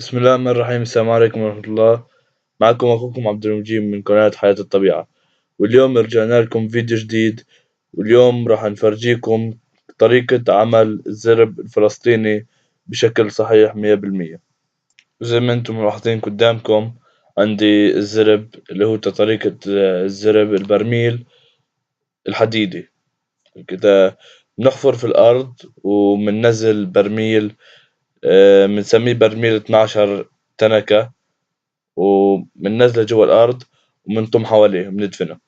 بسم الله الرحمن الرحيم. السلام عليكم ورحمة الله. معكم أخوكم عبد المجيد من قناة حياة الطبيعة، واليوم رجعنا لكم فيديو جديد. واليوم راح نفرجيكم طريقة عمل الزرب الفلسطيني بشكل صحيح 100%. زي ما انتم ملاحظين قدامكم عندي الزرب اللي هو طريقة الزرب البرميل الحديدي. كده بنحفر في الأرض ومننزل برميل، بنسميه برميل 12 تنكة، ومننزله جوا الأرض ومنطم حواليه ومندفنه.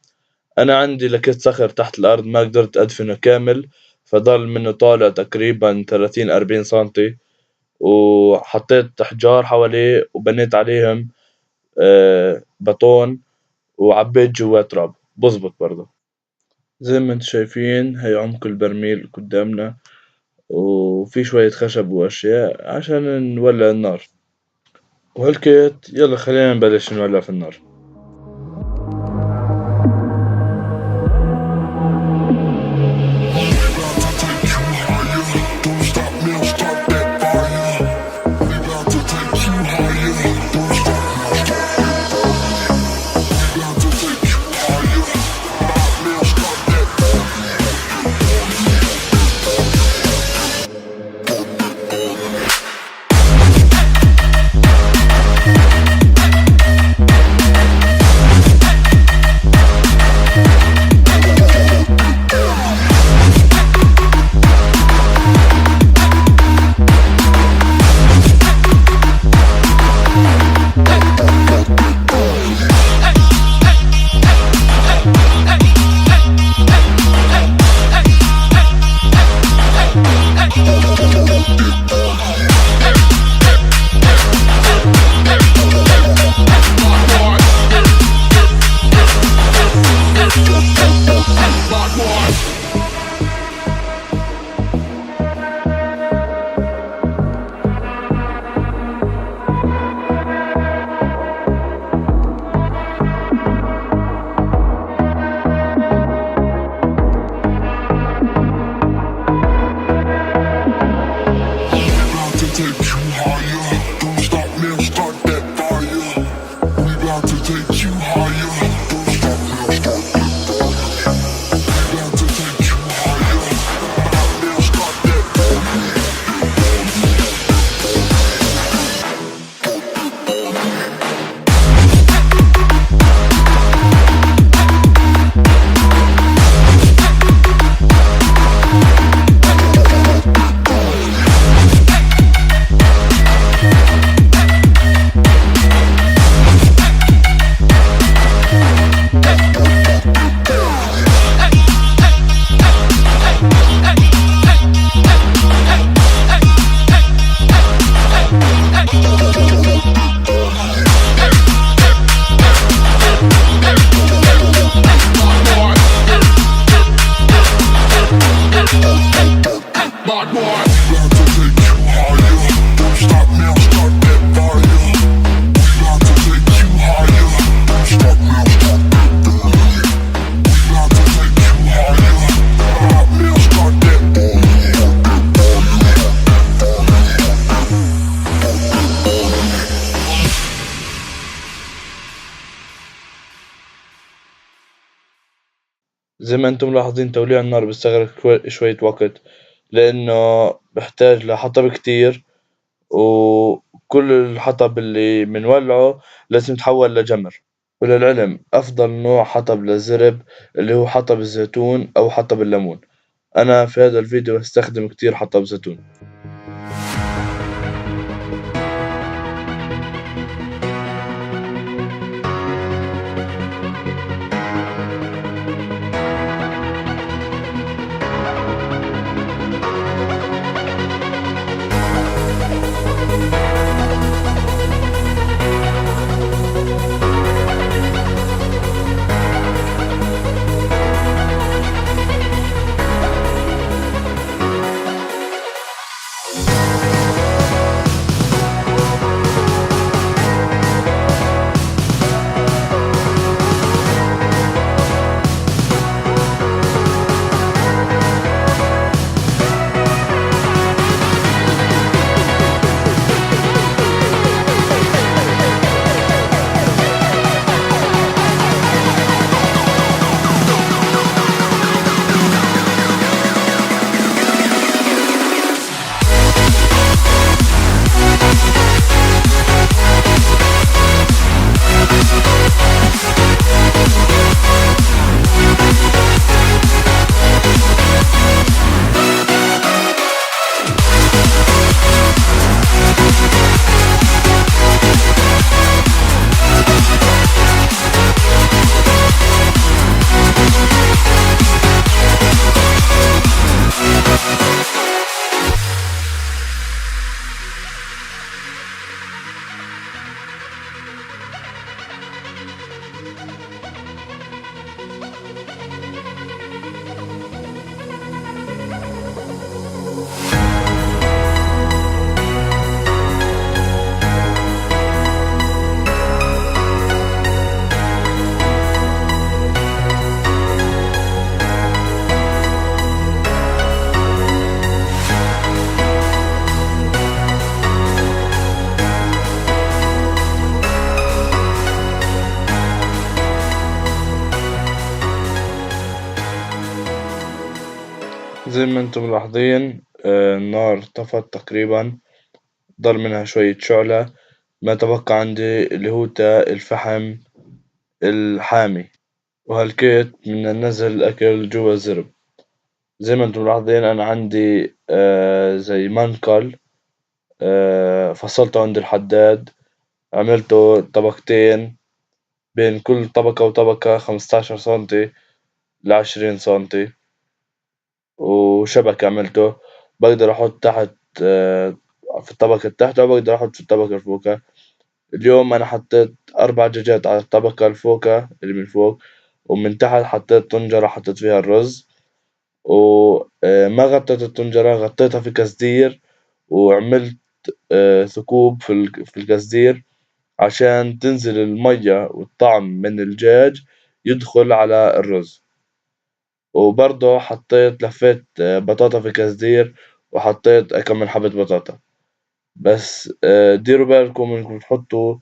أنا عندي لكيت صخر تحت الأرض ما قدرت أدفنه كامل، فضل منه طالع تقريبا 30-40 سنتي، وحطيت أحجار حواليه وبنيت عليهم بطون وعبيت جوا تراب بزبط برضه. زي ما انتم شايفين هي عمق البرميل قدامنا، وفي شوية خشب وأشياء عشان نولع النار. وهالكيت يلا خلينا نبلش نولع في النار. زي ما انتم ملاحظين توليع النار بيستغرق شوية وقت، لأنه بحتاج لحطب كتير، وكل الحطب اللي منولعه لازم يتحول لجمر. وللعلم أفضل نوع حطب للزرب اللي هو حطب الزيتون أو حطب الليمون. أنا في هذا الفيديو هستخدم كتير حطب زيتون. زي ما انتم ملاحظين النار طفت تقريبا، ضل منها شوية شعلة. ما تبقى عندي اللي هو الفحم الحامي، وهالكيت بدنا ننزل الأكل جوا الزرب. زي ما انتم ملاحظين أنا عندي زي منقل، فصلته عند الحداد، عملته طبقتين، بين كل طبقة وطبقة 15 سنتي ل20 سنتي، وشبك عملته. بقدر أحط تحت في الطبقة التحتها، وبقدر أحط في الطبقة الفوقها. اليوم أنا حطيت 4 دجاجات على الطبقة الفوقها اللي من فوق، ومن تحت حطيت طنجرة حطيت فيها الرز، وما غطيت الطنجرة، غطيتها في كزدير، وعملت ثقوب في الكزدير عشان تنزل المية والطعم من الدجاج يدخل على الرز. وبرضه لفيت بطاطا في كزدير، وحطيت كم من حبة بطاطا. بس ديروا بالكم إنكم تحطوا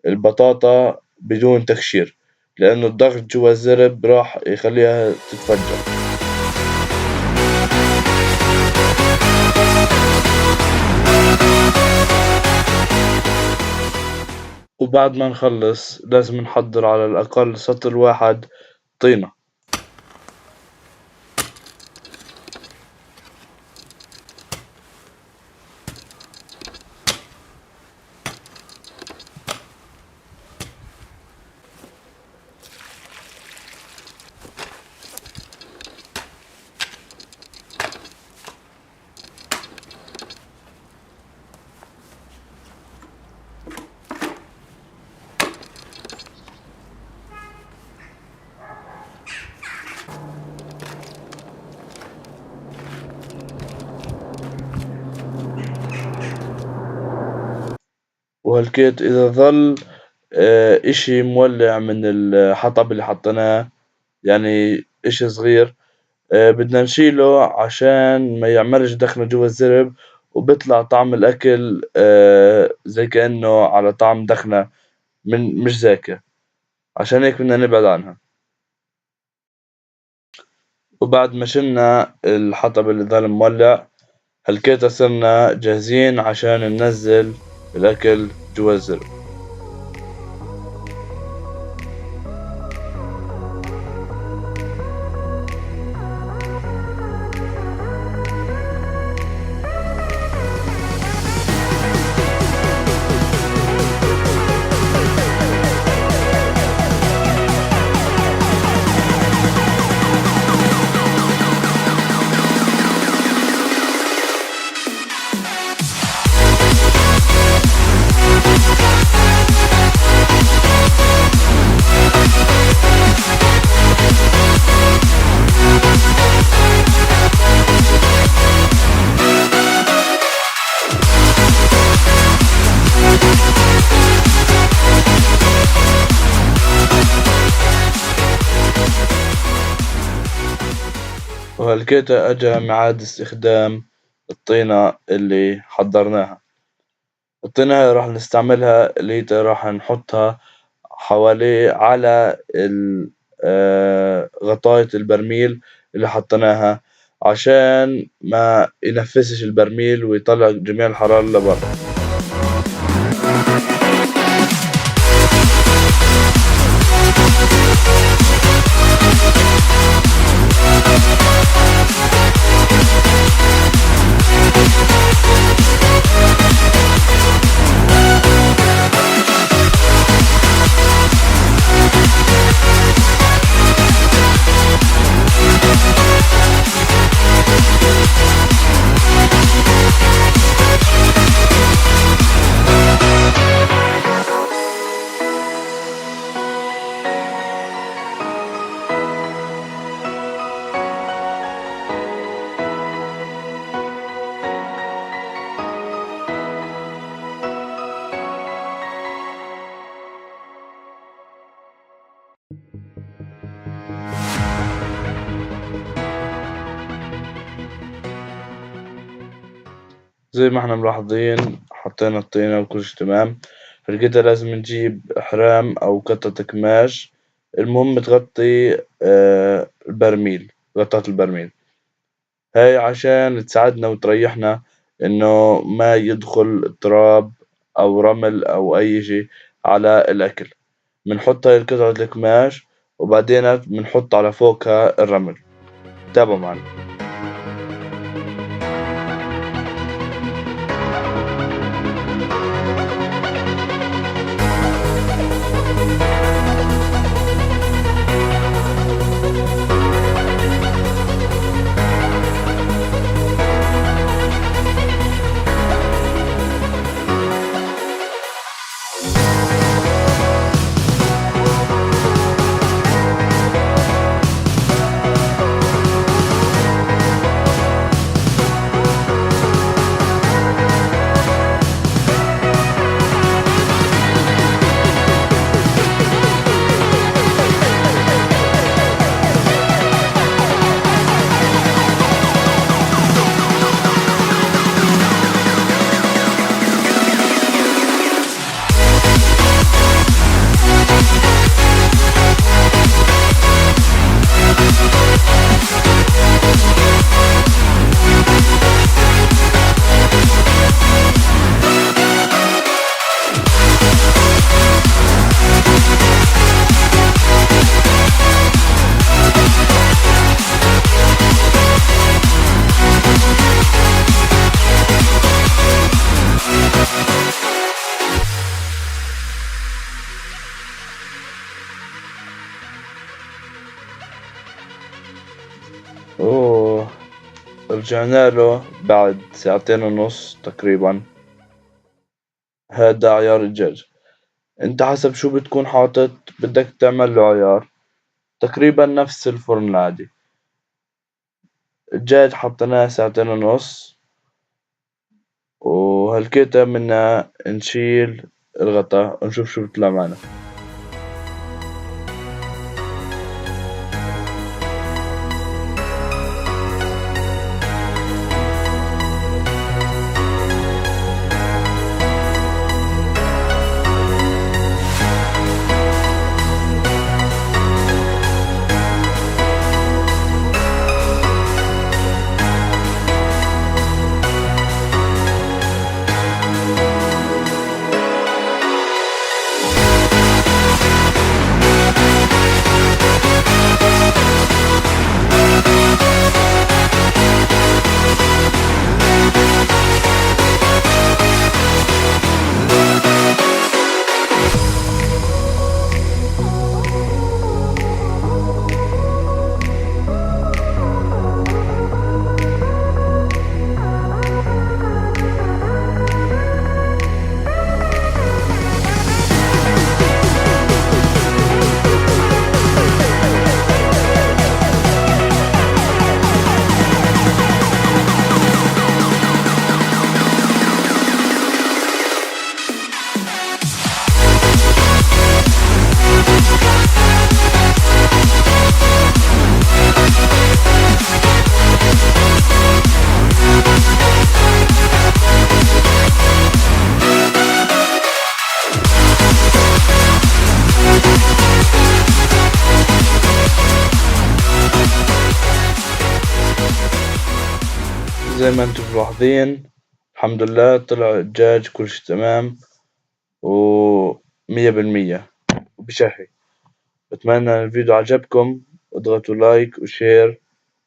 البطاطا بدون تكشير، لأنه الضغط جوا الزرب راح يخليها تتفجر. وبعد ما نخلص لازم نحضر على الأقل سطل واحد طينة. وهالكيت إذا ظل إشي مولع من الحطب اللي حطيناه، يعني إشي صغير، بدنا نشيله عشان ما يعملش دخنة جوا الزرب، وبيطلع طعم الأكل زي كأنه على طعم دخنة من مش زاكي، عشان هيك بدنا نبعد عنها. وبعد ما شلنا الحطب اللي ظل مولع، هلكيتها صرنا جاهزين عشان ننزل الأكل جوا الزرب. وهلكيتها أجا ميعاد استخدام الطينة اللي حضرناها. الطينة هاي راح نستعملها، اللي هي راح نحطها حوالي على غطاية البرميل اللي حطيناها، عشان ما ينفسش البرميل ويطلع جميع الحرارة لبرا. زي ما احنا ملاحظين حطينا الطينة وكل شي تمام. فلقيتها لازم نجيب حرام أو قطعة قماش، المهم تغطي البرميل، غطاة البرميل. هاي عشان تساعدنا وتريحنا إنه ما يدخل تراب أو رمل أو أي شي على الأكل. بنحط هاي القطعة القماش وبعدين بنحط على فوقها الرمل. تابعوا معنا. أوه، رجعنا له بعد ساعتين ونص تقريبا. هذا عيار الدجاج. انت حسب شو بتكون حاطط بدك تعمل له عيار، تقريبا نفس الفرن العادي. الدجاج حطيناه ساعتين ونص، وهالكيتا بدنا نشيل الغطا ونشوف شو بيطلع معنا. زي ما انتم ملاحظين، الحمد لله طلع الدجاج كل شي تمام و100% وبشهي. بتمنى ان الفيديو عجبكم، اضغطوا لايك وشير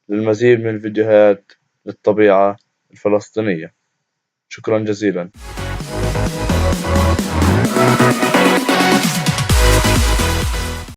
للمزيد من الفيديوهات للطبيعة الفلسطينية. شكرا جزيلا.